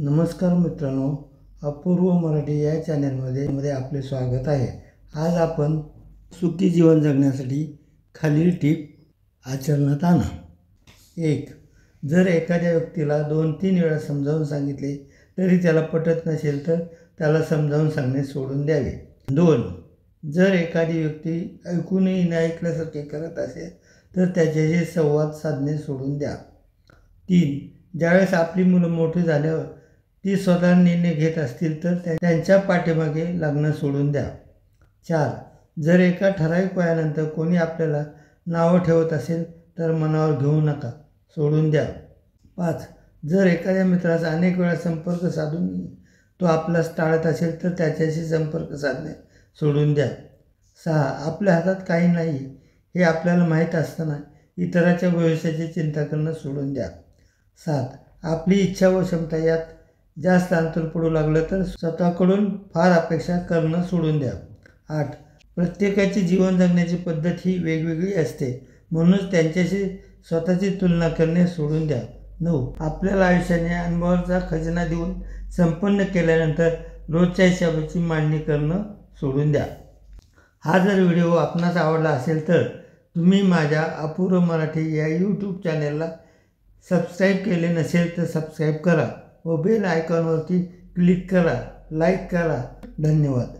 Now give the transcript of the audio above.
नमस्कार मित्रांनो, अपूर्व मराठी या चॅनलमध्ये आपले स्वागत आहे। आज आपण सुखी जीवन जगण्यासाठी खालील टिप आचरणात आणा। 1. जर एखाद्या व्यक्तीला 2-3 वेळा समजावून सांगितले तरी त्याला पटत नसेल तर त्याला समजावून सांगणे सोडून द्यावे। 2. जर एखादी व्यक्ती ऐकूनही न ऐकल्यासारखे करत असेल तर त्याच्याशी संवाद साधणे सोडून द्या। 3. ज्यावेळेस आपली मुलं मोठी झाल्यावर ती स्वतः निर्णय घेत असतील तर त्यांच्या पाठीमागे लागणं सोडून द्या। 4. जर एका ठराविक वयानंतर कोणी आपल्याला नावं ठेवत असेल तर मनावर घेऊ नका, सोडून द्या। 5. जर एखाद्या मित्राचा अनेक वेळा संपर्क साधून तो आपल्यास टाळत असेल तर त्याच्याशी संपर्क साधणे सोडून द्या। 6. आपल्या हातात काही नाही हे आपल्याला माहीत असताना इतरांच्या भविष्याची चिंता करणं सोडून द्या। 7. आपली इच्छा व क्षमता यात जास्त अंतर पडू लागलं तर स्वतःकडून फार अपेक्षा करणं सोडून द्या। 8. प्रत्येकाची जीवन जगण्याची पद्धत ही वेगवेगळी असते, म्हणूनच त्यांच्याशी स्वतःची तुलना करणे सोडून द्या। 9. आपल्याला आयुष्याने अनुभवाचा खजिना देऊन संपन्न केल्यानंतर रोजच्या हिशोबाची मांडणी करणं सोडून द्या। हा जर व्हिडिओ आपणास आवडला असेल तर तुम्ही माझ्या अपूर्व मराठी या यूट्यूब चॅनलला सबस्क्राईब केले नसेल तर सबस्क्राईब करा व बेल आयकॉनवरती क्लिक करा, लाईक करा। धन्यवाद।